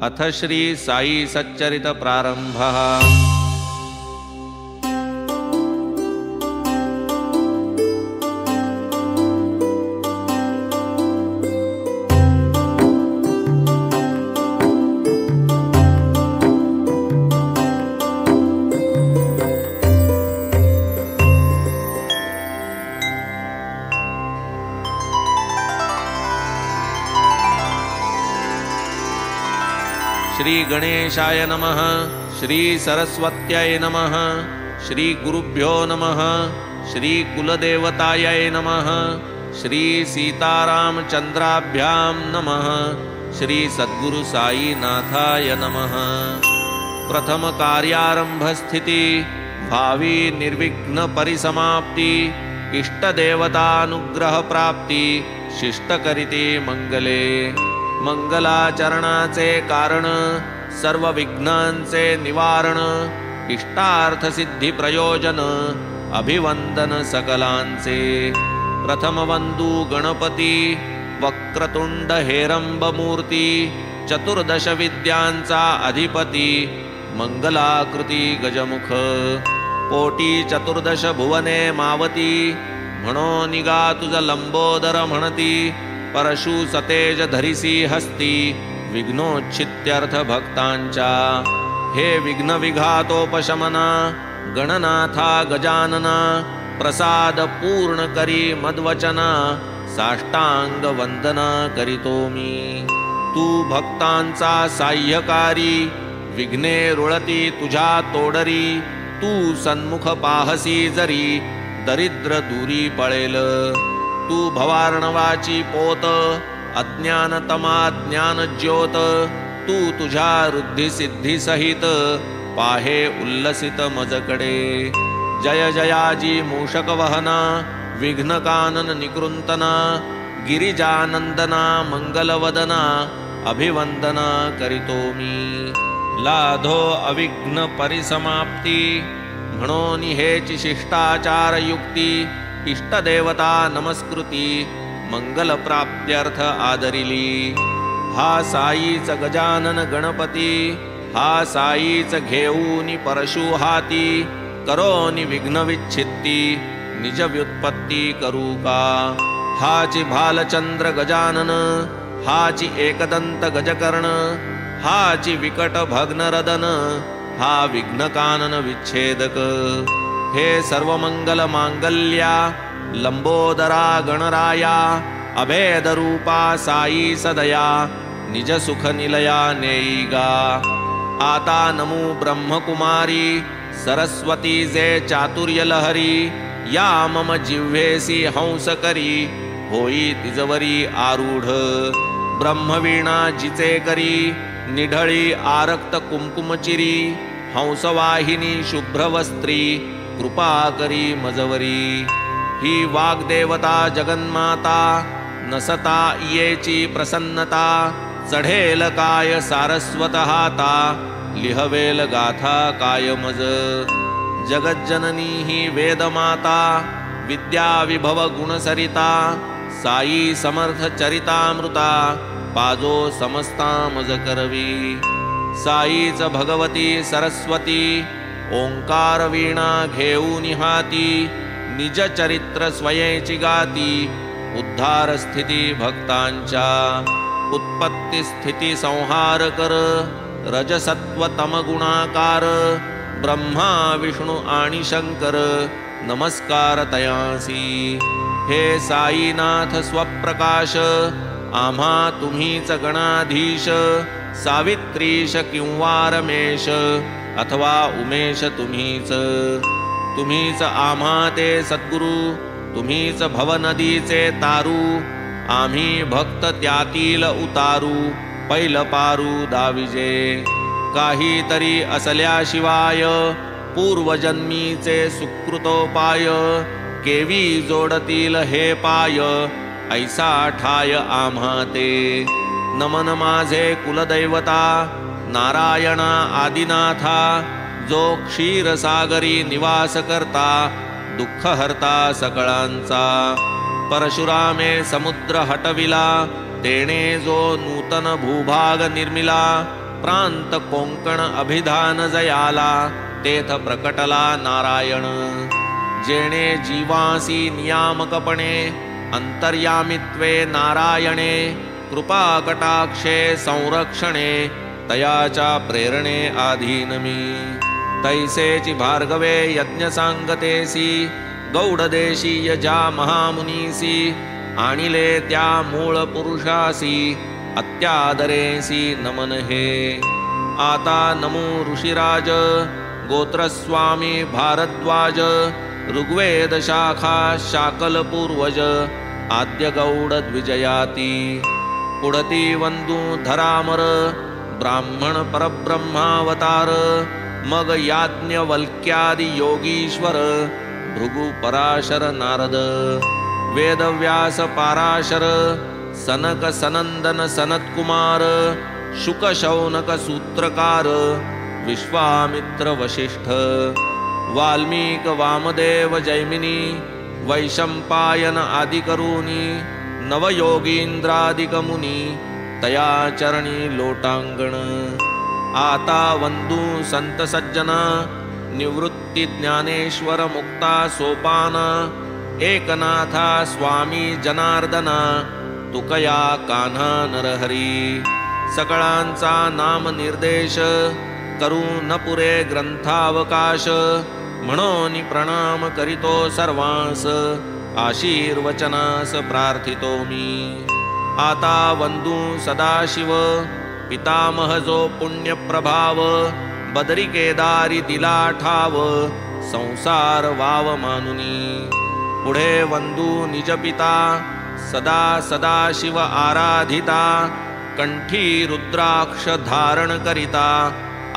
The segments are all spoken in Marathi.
अथ श्री साई सच्चरित प्रारंभः। श्री गणेशाय नमः। श्री सरस्वत्यै नमः। श्री गुरुभ्यो नमः। श्री कुलदेवतायै नमः। श्री सीतारामचंद्राभ्यां नमः। श्री सद्गुरु साईनाथाय नमः। प्रथम कार्यारंभ स्थिति, भावी निर्विघ्न परिसमाप्ति, इष्टदेवतानुग्रह प्राप्ति, शिष्टकरिते मंगले। मंगलाचरणाचे कारण, सर्व विघ्नांचे निवारण, इष्टार्थ सिद्धी प्रयोजन, अभिवंदन सकलांचे। प्रथम वंदू गणपती, वक्रतुंड हेरंब मूर्ती, चतुर्दश विद्यांचा अधिपती, मंगलाकृती गजमुख। पोटी चतुर्दश भुवने मावती, म्हणो निगा तुझ लंबोदर म्हणती। परशु सतेज धरिसी हस्ती, विघ्नोच्छित्यर्थ भक्तांच्या। हे विघ्न विघातोपशमना, गणनाथा गजानना, प्रसाद पूर्ण करी मद्वचना, साष्टांग वंदना करीतो मी। तू भक्तांचा साह्यकारी, विघ्ने रुळती तुझ्या तोडरी। तू सन्मुख पाहसी जरी, दरिद्र दूरी पळेल। तू भवार्णवाची पोत, अज्ञानतमा ज्ञान ज्योत। तू तुझ्या रुद्धी सिद्धी सहित, पाहे उल्लसित मजकडे। जय जयाजी मूषक वहना, विघ्न कानन निकृंतना, गिरिजानंदना मंगलवदना, अभिवंदना करीतो मी। लाधो अविघ्न परिसमाप्ती, म्हणून हेची शिष्टाचार युक्ती। इष्टदेवता नमस्कृती, मंगल प्राप्त्यर्थ आदरिली। हा साईच गजानन गणपती, हा साईच घेऊनी परशु हाती। करोनी विघ्न विच्छित्ती, निज व्युत्पत्ती करू का। हाची भालचंद्र गजानन, हाची एकदंत गजकर्ण, हाची विकट भग्नरदन, हा विघ्न कानन विच्छेदक। हे सर्वमंगल मांगल्या, लंबोदरा गणराया, अभेद रूपा साई सदया, निज सुख निलया नेईगा। आता नमो ब्रह्मकुमारी, सरस्वती जे चातुर्य लहरी। या मम जिव्हेसी हंस करी, होई तिजवरी आरूढ। ब्रह्मवीणा जिचे करी, निढळी आरक्त कुंकुमचिरी। हंसवाहिनी शुभ्रवस्त्री, कृपा करी मजवरी। ही वाग्देवता जगन्माता, नसता येची प्रसन्नता। चढेल काय सारस्वत हाता, लिहवेल गाथा काय मज। जगज्जननी ही वेदमाता, विद्या विभव गुणसरिता। साई समर्थ चरितामृता, पाजो समस्ता मज करवी। साईच भगवती सरस्वती, ओंकार वीणा घेऊन हाती। निज चरित्र स्वयंची गाती, उद्धार स्थिती भक्तांच्या। उत्पत्ती स्थिती संहार कर, रजसत्व तम गुणाकार। ब्रह्मा विष्णू आणि शंकर, नमस्कार तयासी। हे साईनाथ स्वप्रकाश, आम्हा तुम्हीच गणाधीश। सावित्रीश किंवा रमेश, अथवा उमेश तुम्हीच। तुम्हीच आम्हा ते सद्गुरु, तुम्हीच भवनदीचे तारू। आम्ही भक्त त्यातील उतारू, पैल पारू दाविजे। काहीतरी असल्याशिवाय, पूर्वजन्मीचे सुकृतोपाय। केवी जोडतील हे पाय, ऐसा ठाय आम्हा ते। नमन माझे कुलदैवता, नारायणा आदिनाथा। जो क्षीरसागरी निवास करता, दुःख हरता सकळांचा। परशुरामे समुद्र हटविला, तेणे जो नूतन भूभाग निर्मिला। प्रांत कोंकण अभिधान जयाला तेथ प्रकटला नारायण। जेणे जीवासी नियामकपणे अंतर्यामित्वे नारायणे कृपा कटाक्षे संरक्षणे तयाच्या प्रेरणे आधीनमी। तैसेची भार्गवे यज्ञ सांगतेसी गौडदेशीय ज्या महामुनीसी आणिले त्या मूळ पुरुषासी अत्यादरेसी नमन हे। आता नमो ऋषिराज गोत्रस्वामी भारद्वाज ऋग्वेद शाखा शाकल पूर्वज आद्य गौड द्विजयाती। पुढती वंदू धरामर ब्राह्मण परब्रह्मावतार मग याज्ञवल्क्यादि योगीश्वर भृगु पराशर नारद वेदव्यास पाराशर सनक सनंदन सनत्कुमार शुक शौनक सूत्रकार विश्वामित्र वशिष्ठ वाल्मीक वामदेव जैमिनी वैशंपायन आदिकरूनी नवयोगींद्रादिक मुनी तया चरणी लोटांगण। आता वंदू संत सज्जना निवृत्ती ज्ञानेश्वर मुक्ता सोपाना एकनाथा स्वामी जनार्दना तुकया कान्हा नरहरी। सकळांचा नाम निर्देश करू न पुरे ग्रंथावकाश म्हणून प्रणाम करीतो सर्वांस आशीर्वचनास प्रार्थितो मी। आता वंदू सदाशिव पितामह जो पुण्य प्रभाव बदरी केदारी दिला ठाव संसार वाव मानुनी। पुढे वंदू निज पिता सदा सदाशिव आराधिता कंठी रुद्राक्ष धारण करिता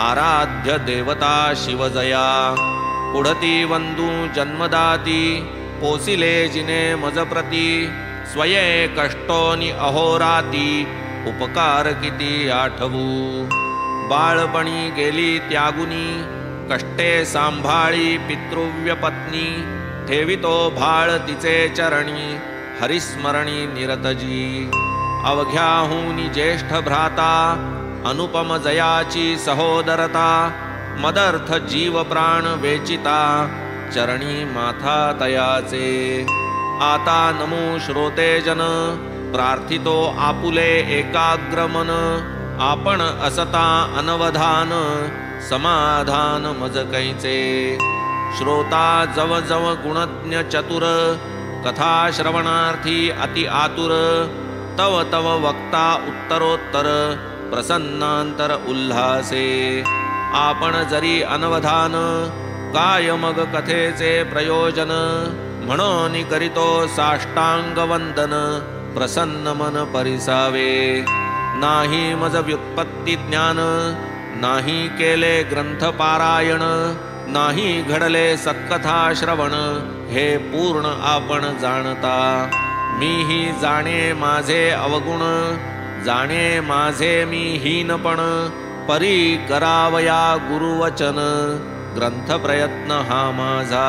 आराध्य देवता शिवजया। पुढती वंदू जन्मदाती पोसिले जिने मजप्रती स्वये कष्टोनी अहोराती उपकार किती आठवू। बाळपणी गेली त्यागुनी कष्टे सांभाळी पितृव्य पत्नी ठेवितो भाळ तिचे चरणी हरिस्मरणी निरतजी। अवघ्याहूनी ज्येष्ठ भ्राता अनुपम जयाची सहोदरता मदर्थ जीव प्राण वेचिता चरणी माथा तयाचे। आता नमो श्रोते जन प्रार्थितो आपुले एकाग्र मन आपण असता अनवधान समाधान मज कैचे। श्रोता जव जव गुणज्ञ चतुर कथा श्रवणार्थी अति आतुर तव तव वक्ता उत्तरोत्तर प्रसन्नांतर उल्हासे। आपण जरी अनवधान काय मग कथेचे प्रयोजन म्हणून करीतो साष्टांग वंदन प्रसन्न मन परिसावे। नाही मज व्युत्पत्ती ज्ञान नाही केले ग्रंथ पारायण नाही घडले सत्कथा श्रवण हे पूर्ण आपण जाणता। मीही जाणे माझे अवगुण जाणे माझे मी हीनपण परी करावया गुरुवचन ग्रंथ प्रयत्न हा माझा।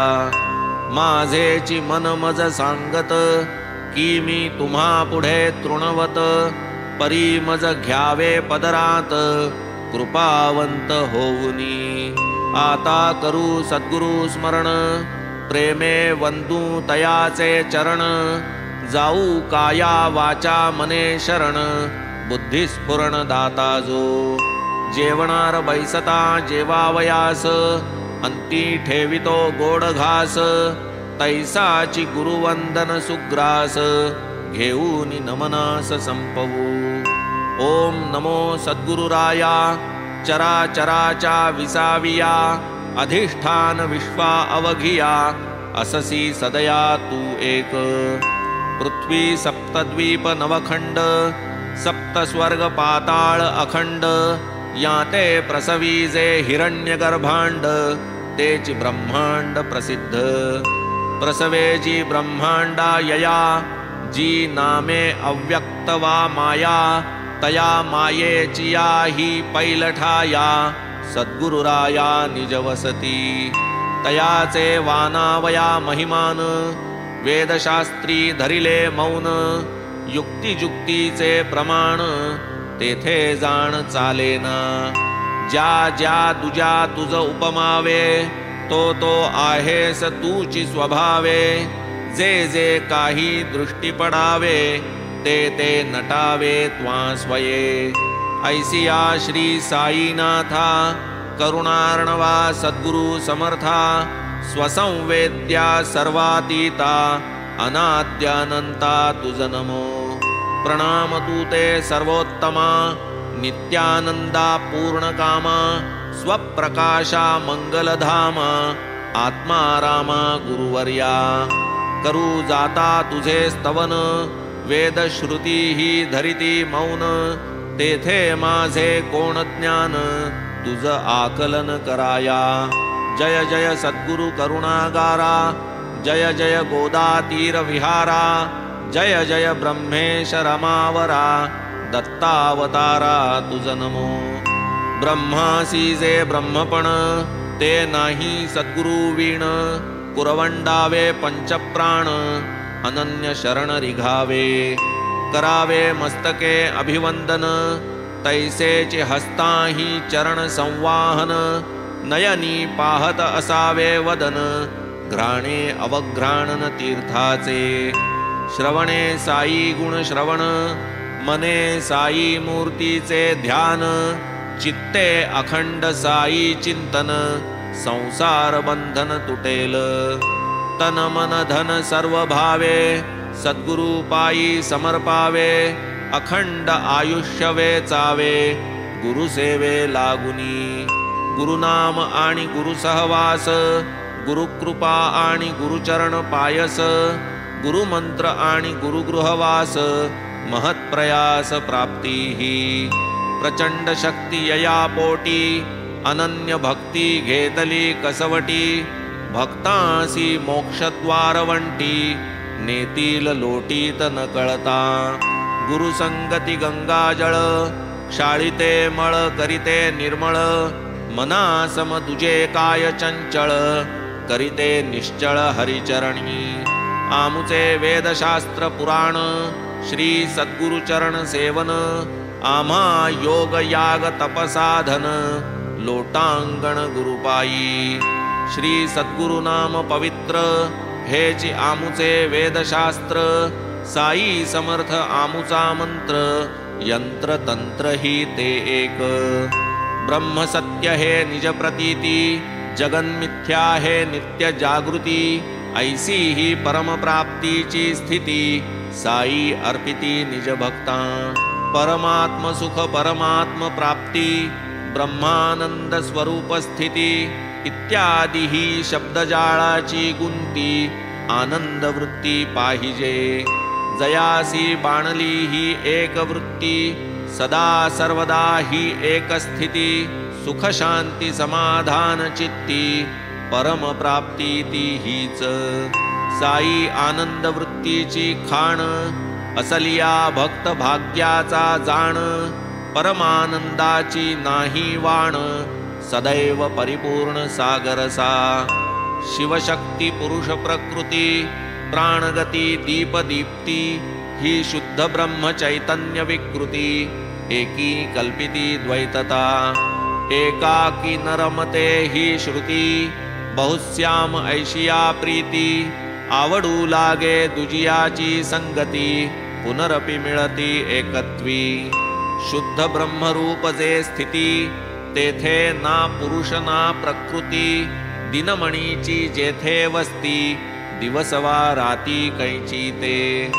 माझेची मन मज सांगत की मी तुम्हा पुढे तृणवत परी मज घ्यावे पदरात कृपावंत होऊनी। आता करू सद्गुरु स्मरण प्रेमे वंदू तयाचे चरण जाऊ काया वाचा मने शरण बुद्धिस्फुरण दाता जो। जेवणार बैसता जेवावयास अंती ठेवितो गोड घास तैसाची गुरुवंदन सुग्रास घेऊन नमनास संपवू। ओम नमो सद्गुरुराया चराचराचा विसाविया अधिष्ठान विश्वा अवघिया अससी सदया तू एक। पृथ्वी सप्तद्वीप नवखंड सप्त स्वर्ग पाताळ अखंड याते प्रसवीजे हिरण्यगर्भांड तेची ब्रह्मांड प्रसिद्ध। प्रसवेची ब्रह्मांडा यया जी नामे अव्यक्त वा माया तया मायेची या ही पैलठाया सद्गुरुराया निजवसती। तयाचे वानावया महिमान वेदशास्त्री धरिले मौन युक्तिजुक्तीचे प्रमाण तेथे जाण चालेना. ज्या ज्या दुजा तुझ उपमावे, तो तो आहेस तूची स्वभावे. जे जे काही दृष्टी पडावे, ते ते नटावे त्वा स्वये. ऐसिया श्री साईनाथा करुणार्णवा सद्गुरु समर्था. स्वसंवेद्या सर्वातीता अनाद्यानंता तुझ नमो. प्रणाम तू ते सर्वोत्तमा नित्यानंदा पूर्णकामा. स्वप्रकाशा मंगलधामा आत्मा रामा गुरुवर्या. करू जाता तुझे स्तवन वेदश्रुती ही धरिती मौन. तेथे माझे कोण ज्ञान तुझ आकलन कराया. जय जय सद्गुरु करुणागारा. जय जय गोदातीर विहारा. जय जय ब्रह्मेश रमावरा. दत्तावतारा तुझ नमो. ब्रह्मासी जे ब्रह्मपण ते नाही सद्गुरु वीण. कुरवंडावे पंचप्राण अनन्य शरण रिघावे. करावे मस्तके अभिवंदन तैसेचे हस्ताही चरण संवाहन. नयनी पाहत असावे वदन घ्राणे अवघ्राणन तीर्थाचे. श्रवणे साई गुण श्रवण मने साई मूर्तीचे ध्यान. चित्ते अखंड साई चिंतन संसार बंधन तुटेल. तन मन धन सर्व भावे सद्गुरु पायी समर्पावे. अखंड आयुष्य वेचावे गुरुसेवे लागुनी. गुरुनाम आणि गुरुसहवास गुरुकृपा आणि गुरुचरण पायस. गुरुमंत्र आणि गुरुगृहवास महत्प्रयास प्राप्तीही. प्रचंड शक्ती यया पोटी अनन्य भक्ती घेतली कसवटी. भक्तांसी मोक्षद्वार वंटी नेतील लोटीत न कळता. गुरुसंगती गंगाजळ क्षाळिते मळ करिते निर्मळ. मनासम तुझे काय चंचळ करिते निश्चळ हरिचरणी. आमुचे वेदशास्त्र पुराण श्री सद्गुरुचरण सेवन. आम्हा योग याग तपसाधन लोटांगण गुरुपायी. श्री सद्गुरु नाम पवित्र हेची आमुचे वेदशास्त्र. साई समर्थ आमुचा मंत्र यंत्र तंत्र ही ते एक. ब्रह्म सत्य हे निज प्रतीती जगन्मिथ्या हे नित्य जागृती. ऐसी ही परम प्राप्तीची स्थिती साई अर्पिती निज भक्ता. परमात्म सुख परमात्म प्राप्ती ब्रह्मानंद स्वरूप स्थिती इत्यादी ही शब्दजाळाची गुंती आनंद वृत्ती पाहिजे. जयासी बाणली ही एक वृत्ती सदा सर्वदा ही एक स्थिती. सुख शांती समाधान चित्ती परम प्राप्ती ती हीच. साई आनंद वृत्तीची खाण असलिया भक्त भाग्याचा जाण. परमानंदाची नाही वाण सदैव परिपूर्ण सागरसा. शिवशक्ती पुरुष प्रकृती प्राणगती दीपदीप्ती ही शुद्ध ब्रह्म चैतन्य विकृती. एकी कल्पिती द्वैतता एकाकी नरमते ही श्रुती. बहुश्याम ऐशिया प्रीती आवडू लागे दुजियाची संगती. पुनरपि मिळती एकत्वी. शुद्ध ब्रह्मरूप जे स्थिती तेथे ना पुरुष ना प्रकृती. दिनमणीची जेथे वस्ती दिवसवा राती कैची ते.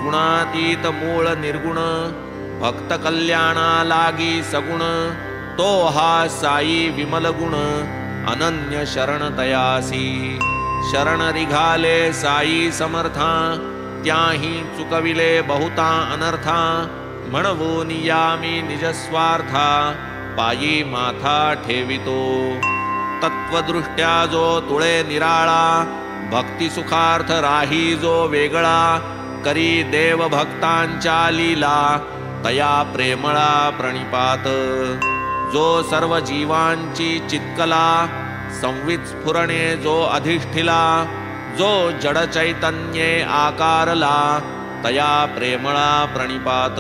गुणातीत मूळ निर्गुण भक्त कल्याणा लागी सगुण. तो हा साई विमल गुण अनन्य शरण तयासी. शरण रिघाले साई समर्था त्याही चुकविले बहुता अनर्था. म्हणवून यामी निजस्वार्था पायी माथा ठेवितो. तत्वदृष्ट्या जो तुळे निराळा भक्ती सुखार्थ राही जो वेगळा. करी देव भक्तांच्या लीला तया प्रेमळा प्रणिपात. जो सर्व जीवांची चित्कला संवित जो अधिष्ठिला. जो जड चैतन्ये आकारला तया प्रेमळा प्रणिपात.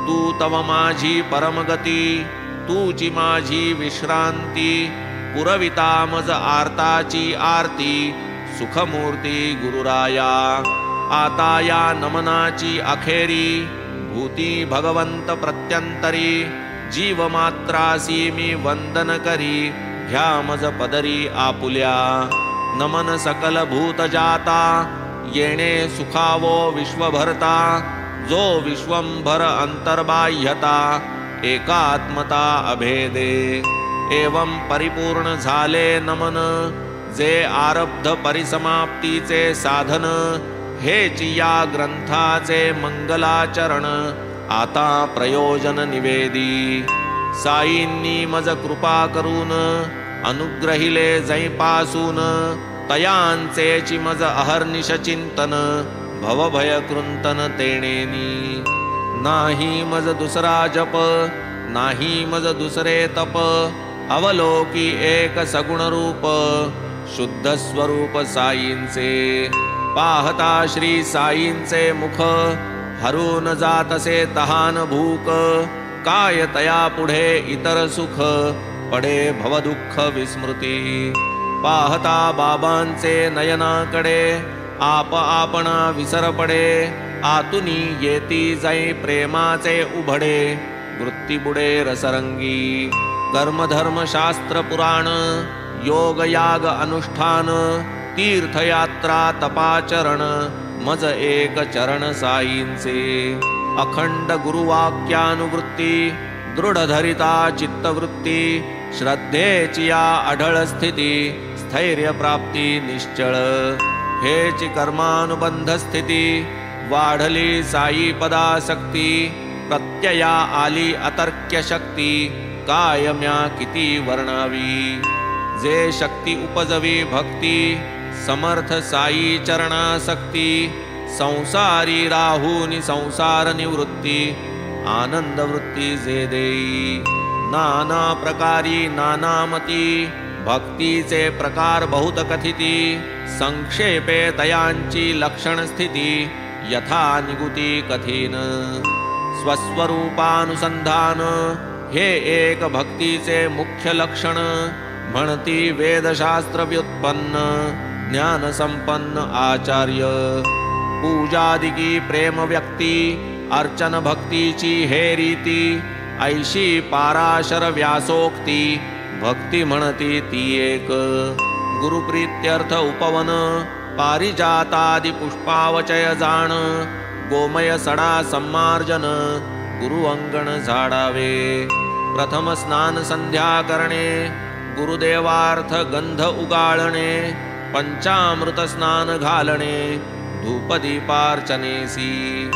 तू तव माझी परमगती, तूची माझी विश्रांती, पुरविता मज आर्ताची आरती, सुखमूर्ती गुरुराया. आता या नमनाची अखेरी, भूती भगवंत प्रत्यंतरी, जीव मात्रासी मी वंदन करी, घ्या मज पदरी आपुल्या. नमन सकल भूत जाता, येणे सुखावो विश्वभरता, जो विश्वंभर अंतर्बाह्यता, एकात्मता अभेदे. एवं परिपूर्ण झाले नमन, जे आरब्ध परिसमाप्तीचे साधन, हेच या ग्रंथाचे मंगलाचरण, आता प्रयोजन निवेदी. साईंनी मज कृपा करून, अनुग्रहिले जैपासून, तयांचेची मज अहर्निश चिंतन, भवभय कृंतन तेणेनी. नाही मज दुसरा जप, नाही मज दुसरे तप, अवलोकी एक सगुण रूप, शुद्ध स्वरूप साईंचे. पाहता श्री साईंचे मुख, हरून जातसे तहान भूक, काय तया पुढे इतर सुख, पडे भवदुःख विस्मृती. पाहता बाबांचे नयनाकडे, आप आपणा विसर पडे, आतुनी येती जाई प्रेमाचे उभडे, वृत्ती बुडे रसरंगी. कर्मधर्म शास्त्र पुराण, योग याग अनुष्ठान, तीर्थयात्रा तपाचरण, मज एक चरण साईंचे. अखंड गुरुवाक्यानुवृत्ती, दृढ धरिता चित्तवृत्ती, श्रद्धेची या अढळ स्थिती, स्थैर्य प्राप्ती निश्चळ. हेची कर्मानुबंध स्थिती, वाढली साई पदासक्ती, प्रत्यया आली अतर्क्य शक्ती, कायम्या किती वर्णावी. जे शक्ती उपजवी भक्ती, समर्थ साई चरणासक्ती, संसारी राहुनी संसार निवृत्ती, आनंद वृत्ती जे देई. नाना प्रकारी नानामती, भक्तीचे प्रकार बहुत कथिती, संक्षेपे तयांची लक्षण स्थिती, यथा निगुती कथीन. स्वस्वरूपानुसंधान, हे एक भक्तीचे मुख्य लक्षण, म्हणती वेदशास्त्र व्युत्पन्न, ज्ञान संपन्न आचार्य. पूजादिकी प्रेम व्यक्ती, अर्चन भक्तीची हे रीती, ऐशी पाराशर व्यासोक्ती, भक्ती म्हणती ती एक. गुरुप्रीत्यर्थ उपवन, पारिजातादि पुष्पावचय जाण, गोमय सडा सम्मार्जन, गुरु अंगण झाडावे. प्रथम स्नान संध्या करणे, गुरुदेवार्थ गंध उगाळणे, पंचामृत स्नान घालणे, धूपदीपार्चनेसी.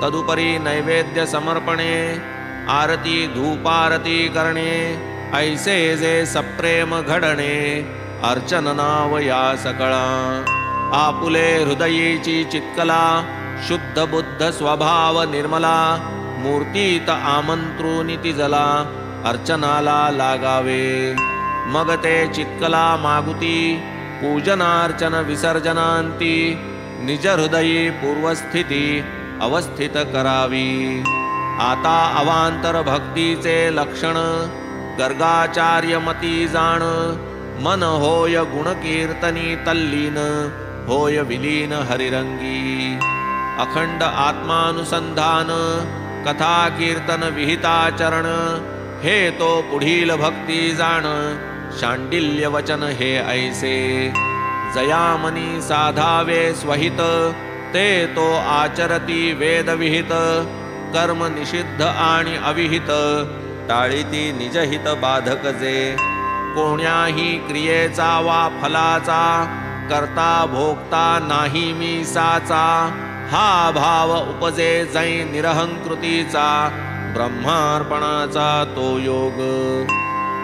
तदुपरी नैवेद्य समर्पणे, आरती धूपारती करणे, ऐसे जे सप्रेम घडणे, अर्चन नाव या सकळा. आपुले हृदयीची चित्कला, शुद्ध बुद्ध स्वभाव निर्मला, मूर्तीत आमंत्रुनिती जला, अर्चनाला लागावे. मग ते चित्कला मागुती, पूजनार्चन विसर्जनांती, निज हृदयी पूर्वस्थिती अवस्थित करावी. आता अवांतर भक्तीचे लक्षण, गर्गाचार्य मती जाण, मन होय गुणकीर्तनी तल्लीन, होय विलीन हरिरंगी. अखंड आत्मानुसंधान, कथा कीर्तन विहिताचरण, हे तो पुढील भक्ती जाण, शांडिल्य वचन हे ऐसे. जयामनी साधावे स्वहित, ते तो आचरती वेदविहित, कर्म निषिद्ध आणि अविहित, टाळीती निजहित बाधक जे. कोण्याही क्रियेचा वा फलाचा, करता भोगता नाही मी साचा, हा भाव उपजे जै निरहंकृतीचा, ब्रह्मार्पणाचा तो योग.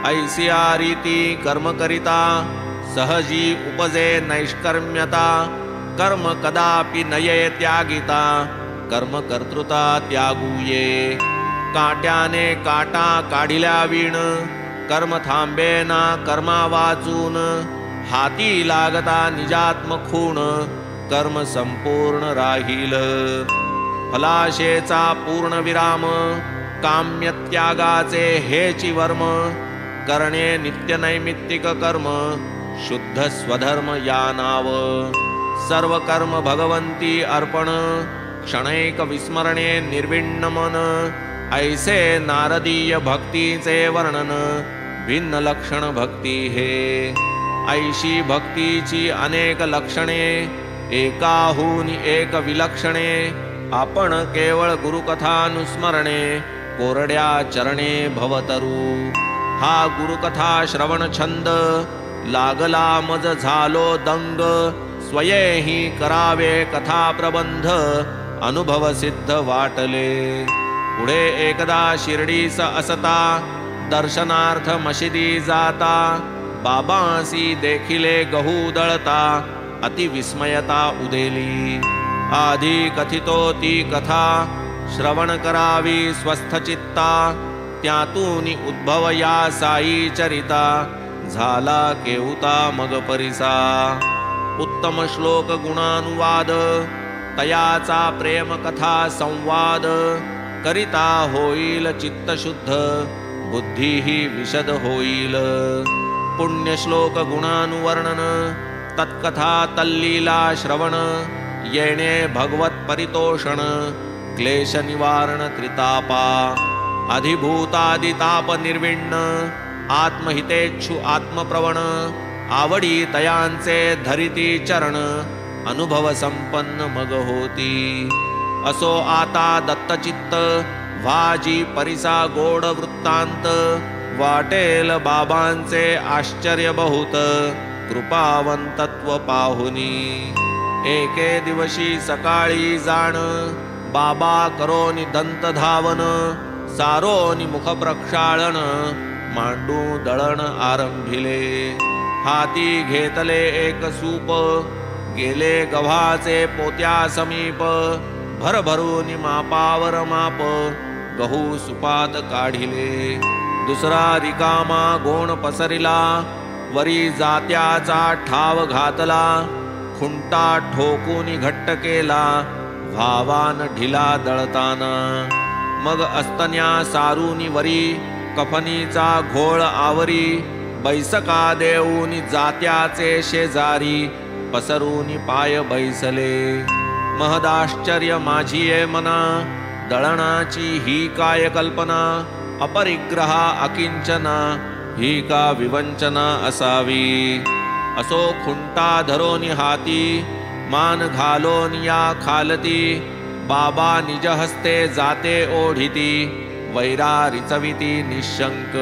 ऐसिया रीती कर्म करिता, सहजी उपजे नैष्कर्म्यता, कर्म कदापि नये त्यागिता, कर्म कर्तृता त्यागूये. काट्याने काटा काढिल्या वीण, कर्म थांबेना कर्मा वाचून, हाती लागता निजात्म खूण, कर्म संपूर्ण राहील. फलाशेचा पूर्ण विराम, काम्यत्यागाचे हेची वर्म, करणे नित्य नैमित्तिक कर्म, शुद्ध स्वधर्म या नाव, सर्व कर्म भगवंती अर्पण, क्षणैक विस्मरणे निर्विण्ण मन, ऐसे नारदीय भक्तीचे वर्णन, भिन्न लक्षण भक्ती हे, ऐशी भक्तीची अनेक लक्षणे, एकाहून एक विलक्षणे, आपण केवळ गुरुकथानुस्मरणे, कोरड्या चरणे भवतरू, हा गुरुकथा श्रवण छंद, लागला मज झालो दंग, स्वयेही करावे कथा प्रबंध, अनुभव सिद्ध वाटले, पुढे एकदा शिर्डीस असता, दर्शनार्थ मशिदी जाता, बाबांसी देखिले गहू दळता, अति विस्मयता उदेली, आधी कथितो ती कथा, श्रवण करावी स्वस्थ चित्ता, त्यातून उद्भव या साई चरिता, झाला केहुता मग परिसा, उत्तम श्लोक गुणानुवाद, तयाचा प्रेम कथा संवाद, करिता होईल चित्त शुद्ध, बुद्धीही विशद होईल, पुण्य श्लोक गुणानुवर्णन, तत्कथा तल्लीला श्रवण, येणे भगवत परितोषण, क्लेश निवारण त्रितापा, अधिभूतादिताप निर्विण्ण, आत्महितेच्छु आत्मप्रवण, आवडी तयांचे धरिती चरण, अनुभव संपन्न मग होती, असो आता दत्तचित्त, वाजी परिसा गोड वृत्तांत, वाटेल बाबांचे आश्चर्य बहुत, कृपावंतत्व पाहुनी, एके दिवशी सकाळी जाण, बाबा करोनी दंत धावन, सारोनी मुख प्रक्षाळन, मांडू दळण आरंभिले, हाती घेतले एक सूप, गेले गव्हाचे पोत्या समीप, भरभरून मापावर माप, गहू सुपात काढिले, दुसरा रिकामा गोण पसरिला, वरी जात्याचा ठाव घातला, खुंटा ठोकून घट्ट केला, भावान ढिला दळताना, मग अस्तन्या सारूनी वरी, कफनीचा घोळ आवरी, बैसका देऊनी जात्याचे शेजारी, पसरूनी पाय बैसले, महदाश्चर्य माझिये मना, दळणाची ही काय कल्पना, अपरिग्रहा अकिंचना, ही का विवंचना असावी, असो खुंटा धरोनी हाती, मान घालोन या खालती, बाबा निज हस्ते जाते ओढिती, वैरा रिचविती निशंक,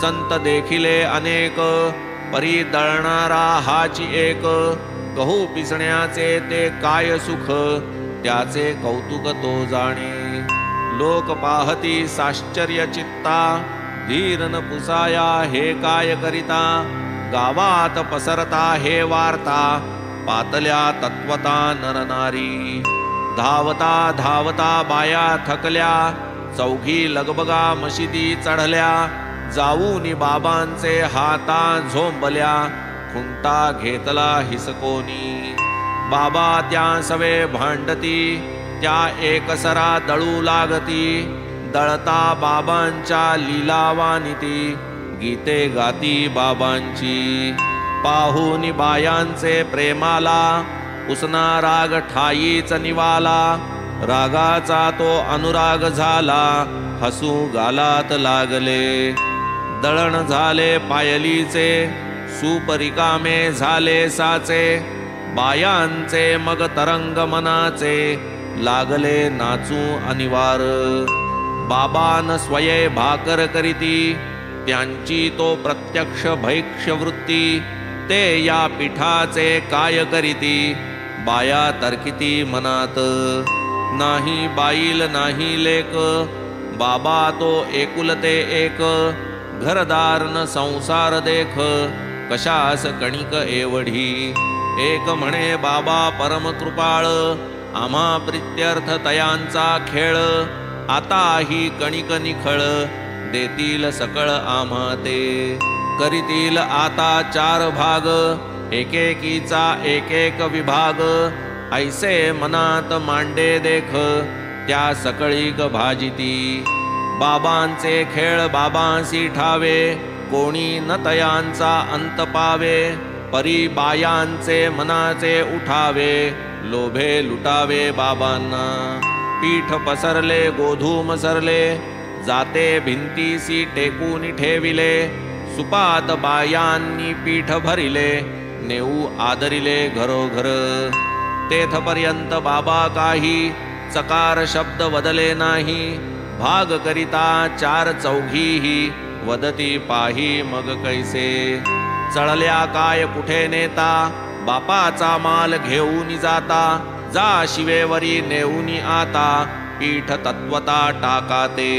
संत देखिले अनेक, परी दळणारा हाची एक, गहू पिसण्याचे ते काय सुख, त्याचे कौतुक तो जाणे, लोक पाहती साश्चर्य चित्ता, धीरन पुसाया हे काय करिता, गावात पसरता हे वार्ता, पातल्या तत्वता नरनारी, धावता धावता बाया थकल्या, चौघी लगबगा मशिदी चढल्या, जाऊनी बाबांचे हाता झोंबल्या, खुंटा घेतला हिसकोनी, बाबा त्या सवे भांडती, त्या एकसरा दळू लागती, दळता बाबांच्या लीलावानिती, गीते गाती बाबांची, पाहुनी बायांचे प्रेमाला, उसना राग ठाईच निवाला, रागाचा तो अनुराग झाला, हसू गालात लागले, दळण झाले पायलीचे, सूप रिकामे झाले साचे, बायांचे मग तरंग मनाचे, लागले नाचू अनिवार, बाबान स्वये भाकर करीती, त्यांची तो प्रत्यक्ष भैक्ष वृत्ती, ते या पिठाचे काय करीती, बाया तर्किती मनात, नाही बाईल नाही लेक, बाबा तो एकुलते एक, घरदार न संसार देख, कशास कणिक एवढी, एक म्हणे बाबा परम कृपाळ, आम्हा प्रित्यर्थ तयांचा खेळ, आता ही कणिक निखळ, देतील सकळ आम्हा ते, करीतील आता 4 भाग, एकेकीचा एक एक विभाग, ऐसे मनात मांडे देख त्या सकळीक भाजिती। बाबांचे खेळ बाबांसी ठावे कोणी न तयांचा अंत पावे। परी बायांचे मनाचे उठावे लोभे लुटावे बाबांना। पीठ पसरले गोधूम सरले जाते भिंतीसी टेकून ठेविले। सुपात बायांनी पीठ भरिले नेऊ आदरिले घरोघर। तेथपर्यंत बाबा काही चकार शब्द वदले नाही। भाग करिता चार चौघीही वदती पाही मग कैसे। चळल्या काय कुठे नेता बापाचा माल घेऊन जाता। जा शिवेवरी नेऊनी आता पीठ तत्वता टाकाते।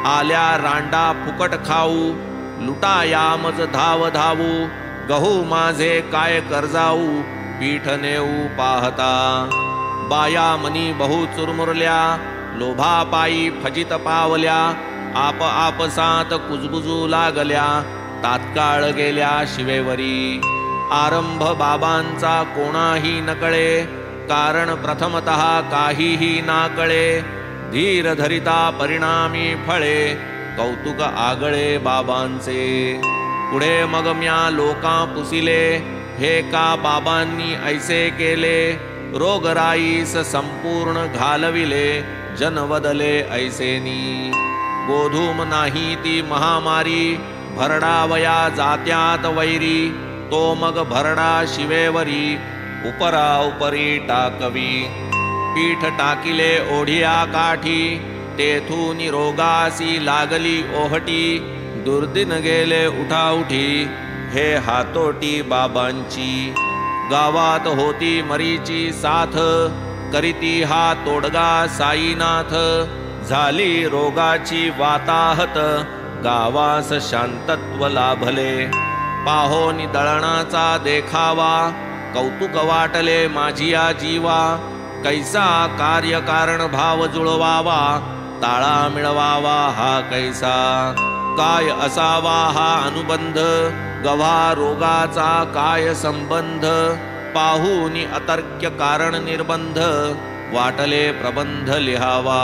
आल्या रांडा फुकट खाऊ लुटाया मज धाव धावू। गहू माझे काय कर्जाऊ पीठ नेऊ पाहता। बाया मनी बहु चुरमुरल्या लोभापायी फजित पावल्या। आप आपसात कुजबुजू लागल्या तात्काळ गेल्या शिवेवरी। आरंभ बाबांचा कोणाही नकळे कारण प्रथमतः काहीही नाकळे। धीर धरिता परिणामी फळे कौतुक आगळे बाबांचे। पुढे मग म्या लोकां पुसिले हे का बाबांनी ऐसे केले। रोगराईस संपूर्ण घालविले जन वदले ऐसेनी। गोधूम नाही ती महामारी भरडावया जात्यात वैरी। तो मग भरडा शिवेवरी उपरा उपरी टाकवी। पीठ टाकिले ओढिया काठी तेथून रोगासी लागली ओहटी। दुर्दिन गेले उठाउठी हे हातोटी बाबांची। गावात होती मरीची साथ करीती हा तोडगा साईनाथ। झाली रोगाची वाताहत गावास शांतत्व लाभले। पाहोनी दळणाचा देखावा कौतुक वाटले माझिया जीवा। कैसा कार्यकारण भाव जुळवावा ताळा मिळवावा हा कैसा। काय असावा हा अनुबंध गव्हा रोगाचा काय संबंध। पाहुनी अतर्क्य कारण निर्बंध वाटले प्रबंध लिहावा।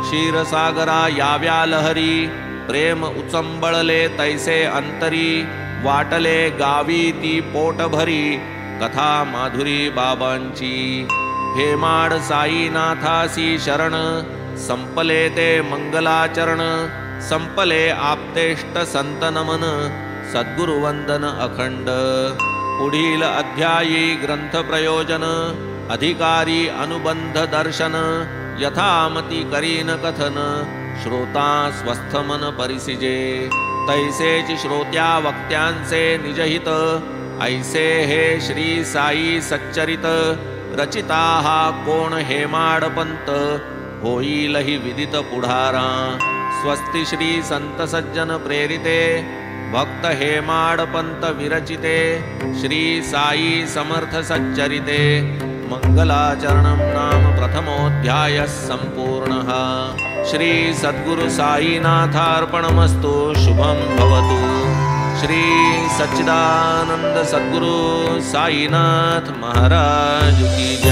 क्षीरसागरा याव्या लहरी प्रेम उचंबळले तैसे अंतरी। वाटले गावी ती पोट भरी कथा माधुरी बाबांची। हेमाड साईनाथासी शरण संपले ते मंगलाचरण। संपले आपतेष्ट संत नमन सद्गुरुवंदन अखंड। पुढील अध्यायी ग्रंथ प्रयोजन अधिकारी अनुबंध दर्शन। यथामती करीन कथन श्रोता स्वस्थ मन परिसिजे। तैसेच श्रोत्या वक्त्यांचे निजहित ऐसे हे श्री साई सच्चरित। रचिता हा कोण हेमाडपंत होईल ही विदित पुढारा। स्वस्ति श्री संत सज्जन प्रेरिते भक्त हेमाडपंत विरचिते। श्री साई समर्थ सच्चरिते मंगलाचरणं नाम प्रथमोऽध्यायः सम्पूर्णः। श्री सद्गुरु साईनाथार्पणमस्तु। शुभं भवतु। श्री सच्चिदानंद सद्गुरु साईनाथ महाराज की।